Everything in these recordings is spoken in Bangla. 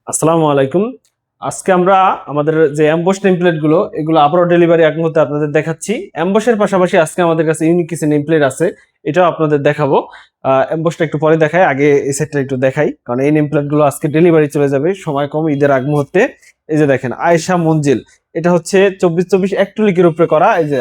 আসসালামু আলাইকুম। আজকে আমরা আমাদের যে অ্যাম্বস টেমপ্লেট গুলো এগুলো আবারও ডেলিভারি এক মুহূর্তে আপনাদের দেখাচ্ছি। অ্যাম্বসের পাশাপাশি আজকে আমাদের কাছে ইউনিক কিছু নেমপ্লেট আছে, এটাও আপনাদের দেখাবো। অ্যাম্বসটা একটু পরে দেখাই, আগে এই সেটটা একটু দেখাই, কারণ এই নেমপ্লেট গুলো আজকে ডেলিভারি চলে যাবে সময় কম, ঈদের আগ মুহূর্তে। এই যে দেখেন আয়েশা মঞ্জিল, এটা হচ্ছে 24-24 অ্যাক্রিলিকের উপরে করা। এই যে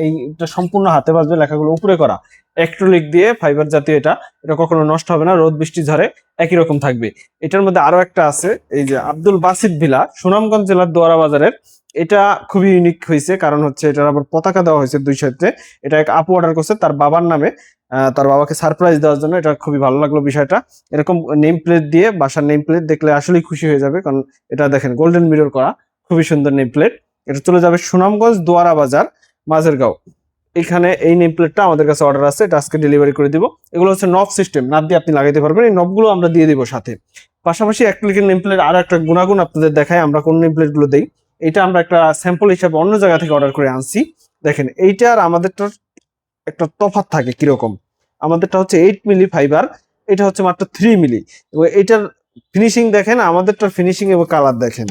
এইটা সম্পূর্ণ হাতে বাজবে, লেখাগুলো উপরে করা অ্যাক্রিলিক দিয়ে, ফাইবার জাতীয়। এটা এটা কখনো নষ্ট হবে না, রোদ বৃষ্টি ঝড়ে একই রকম থাকবে। এটার মধ্যে আরো একটা আছে, এই যে আব্দুল বাসিত ভিলা, সুনামগঞ্জ জেলার দোয়ারা বাজারের। এটা খুবই ইউনিক হয়েছে, কারণ হচ্ছে এটার আবার পতাকা দেওয়া হয়েছে দুই সাইডে। এটা এক আপু অর্ডার করছে তার বাবার নামে, তার বাবাকে সারপ্রাইজ দেওয়ার জন্য। এটা খুবই ভালো লাগলো বিষয়টা। এরকম নেম প্লেট দিয়ে, বাসার নেম প্লেট দেখলে আসলেই খুশি হয়ে যাবে, কারণ এটা দেখেন গোল্ডেন মিরর করা, খুবই সুন্দর নেম প্লেট। এটা চলে যাবে সুনামগঞ্জ দোয়ারা বাজার, মাঝেরগাঁও। এখানে এই নেম প্লেটটা আমাদের কাছে অর্ডার আছে, এটা আজকে ডেলিভারি করে দিব। এগুলো হচ্ছে নব সিস্টেম, নাব দিয়ে আপনি লাগাইতে পারবেন, এই নবগুলো আমরা দিয়ে দিব সাথে। পাশাপাশি অ্যাক্রিলিকের নেম প্লেট আরো একটা গুণাগুণ আপনাদের দেখায়, আমরা কোন নেম প্লেট গুলো দেই। এটা আমরা একটা স্যাম্পল হিসাবে অন্য জায়গা থেকে অর্ডার করে আনছি। দেখেন এইটা আর আমাদেরটার একটা তফাৎ থাকে কিরকম। আমাদেরটা হচ্ছে 8 মিলি ফাইবার, এটা হচ্ছে মাত্র 3 মিলি। এটার ফিনিশিং দেখেন, আমাদেরটার ফিনিশিং এবং কালার দেখেন,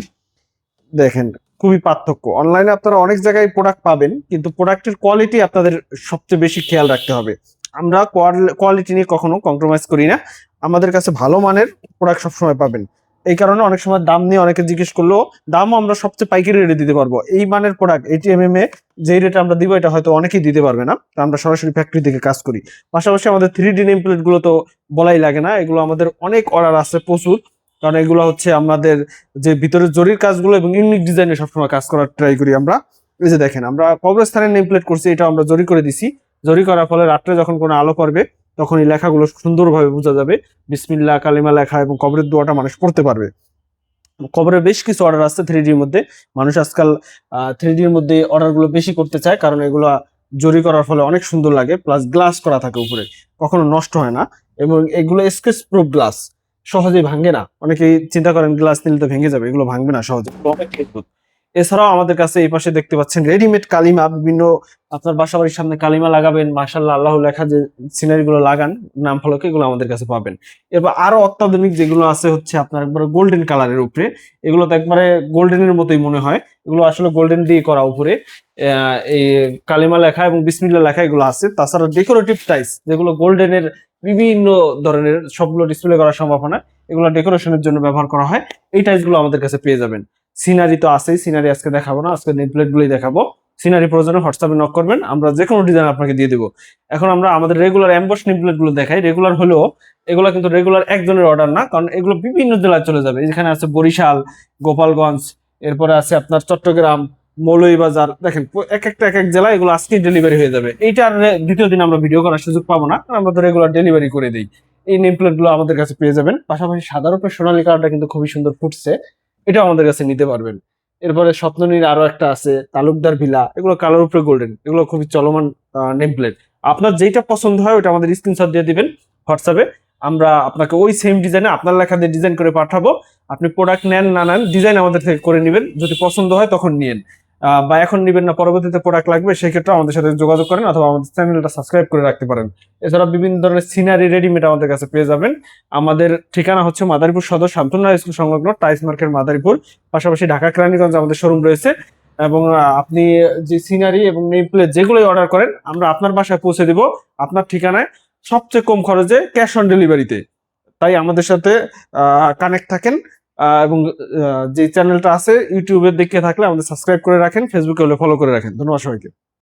দেখেন খুবই পার্থক্য। অনলাইনে আপনারা অনেক জায়গায় প্রোডাক্ট পাবেন, কিন্তু প্রোডাক্টের কোয়ালিটি আপনাদের সবচেয়ে বেশি খেয়াল রাখতে হবে। আমরা কোয়ালিটি নিয়ে কখনো কম্প্রোমাইজ করি না, আমাদের কাছে ভালো মানের প্রোডাক্ট সবসময় পাবেন। এই কারণে অনেক সময় দাম নিয়ে অনেকে জিজ্ঞেস করলেও দামও আমরা সবচেয়ে পাইকারি রেটে দিতে পারবো। এই মানের প্রোডাক্ট ATMM এ যেই রেটে আমরা দিব, এটা হয়তো অনেকেই দিতে পারবে না, তো আমরা সরাসরি ফ্যাক্টরি থেকে কাজ করি। পাশাপাশি আমাদের 3D নেম প্লেট গুলো তো বলাই লাগে না, এগুলো আমাদের অনেক অর্ডার আছে প্রচুর, কারণ এগুলো হচ্ছে আমাদের যে ভিতরে জরির কাজগুলো এবং ইউনিক ডিজাইনে সবসময় কাজ করার ট্রাই করি আমরা। এই যে দেখেন আমরা কবরস্থানের নেম প্লেট করছি, এটা আমরা জরি করে দিছি। জরি করার ফলে রাত্রে যখন কোনো আলো পড়বে তখন এই লেখাগুলো সুন্দরভাবে বোঝা যাবে, বিসমিল্লাহ কালিমা লেখা, এবং কবরের দোয়াটা মানুষ পড়তে পারবে। কবরের বেশ কিছু অর্ডার আসছে 3Dর মধ্যে। মানুষ আজকাল 3Dর মধ্যে অর্ডার গুলো বেশি করতে চায়, কারণ এগুলো জরি করার ফলে অনেক সুন্দর লাগে, প্লাস গ্লাস করা থাকে উপরে, কখনো নষ্ট হয় না। এবং এগুলো স্কেচ প্রুফ গ্লাস, সহজেই ভাঙে না। অনেকেই চিন্তা করেন গ্লাস নিলে তো ভেঙে যাবে, এগুলো ভাঙবে না সহজে, অনেক মজবুত। এছাড়াও আমাদের কাছে এই পাশে দেখতে পাচ্ছেন রেডিমেড কালিমা, বিভিন্ন আপনার বাসা বাড়ির সামনে কালিমা লাগাবেন, মাশাআল্লাহ আল্লাহ লেখা যে সিনারি গুলো লাগান নাম ফলকে, এগুলো আমাদের কাছে পাবেন। এবার আরো অত্যাধুনিক যেগুলো আছে হচ্ছে আপনার একবারে গোল্ডেন কালারের উপরে, এগুলো তো একবারে গোল্ডেনের মতোই মনে হয়, এগুলো আসলে গোল্ডেন দিয়ে করা উপরে এই কালিমা লেখা এবং বিসমিল্লাহ লেখা এগুলো আছে। তাছাড়া ডেকোরেটিভ টাইলস যেগুলো গোল্ডেনের বিভিন্ন ধরনের, সবগুলো ডিসপ্লে করা সম্ভব না, এগুলো ডেকোরেশনের জন্য ব্যবহার করা হয়। এই টাইলস গুলো আমাদের কাছে পেয়ে যাবেন। সিনারি তো আছেই, সিনারি আজকে দেখাবো না, আজকে নেম প্লেট গুলোই দেখাবো। সিনারি প্রয়োজনে হোয়াটসঅ্যাপে নক করবেন, আমরা যে কোনো ডিজাইন আপনাকে দিয়ে দেবো। এখন আমরা আমাদের রেগুলার এমবস নেম প্লেট গুলো দেখাই। রেগুলার হলেও এগুলো কিন্তু রেগুলার একজনের অর্ডার না, কারণ এগুলো বিভিন্ন জেলায় চলে যাবে। এখানে আছে বরিশাল, গোপালগঞ্জ, এরপরে আছে আপনার চট্টগ্রাম, মৌলভীবাজার। দেখেন এক একটা এক এক জেলায় এগুলো আজকেই ডেলিভারি হয়ে যাবে। এইটার দ্বিতীয় দিন আমরা ভিডিও করার সুযোগ পাবো না, কারণ আমরা তো রেগুলার ডেলিভারি করে দিই। এই নেম প্লেট গুলো আমাদের কাছে পেয়ে যাবেন। পাশাপাশি সাদার উপরে সোনালী কালারটা কিন্তু খুবই সুন্দর ফুটছে, এটাও আমাদের কাছে নিতে পারবেন। এরপরে স্বপ্ননীর আরো একটা আছে তালুকদার ভিলা, এগুলো কালার উপরে গোল্ডেন, এগুলো খুবই চলমান নেম প্লেট। আপনার যেটা পছন্দ হয় ওটা আমাদের স্ক্রিনশট দিয়ে দিবেন হোয়াটসঅ্যাপে, আমরা আপনাকে ওই সেম ডিজাইনে আপনার লেখা দিয়ে ডিজাইন করে পাঠাবো। আপনি প্রোডাক্ট নেন না নেন, ডিজাইন আমাদের থেকে করে নেবেন, যদি পছন্দ হয় তখন নিয়েন, বা এখন নিবেন না, পরবর্তীতে প্রোডাক্ট লাগবে, সেক্ষেত্রে আমাদের সাথে যোগাযোগ করেন, অথবা আমাদের চ্যানেলটা সাবস্ক্রাইব করে রাখতে পারেন। এছাড়া বিভিন্ন ধরনের সিনারি রেডিমেড আমাদের কাছে পেয়ে যাবেন। আমাদের ঠিকানা হচ্ছে মাদারীপুর সদর শান্তনা স্কুল সংলগ্ন টাইস মার্কেট মাদারীপুর, পাশাপাশি ঢাকা কেরানীগঞ্জ আমাদের শোরুম রয়েছে। এবং আপনি যে সিনারি এবং নেম প্লেট যেগুলোই অর্ডার করেন আমরা আপনার বাসায় পৌঁছে দিব, আপনার ঠিকানায়, সবচেয়ে কম খরচে, ক্যাশ অন ডেলিভারিতে। তাই আমাদের সাথে কানেক্ট থাকেন। এবং যে চ্যানেলটা আছে ইউটিউবে দেখে থাকলে আমাদের সাবস্ক্রাইব করে রাখেন, ফেসবুকে হলে ফলো করে রাখেন। ধন্যবাদ সবাইকে।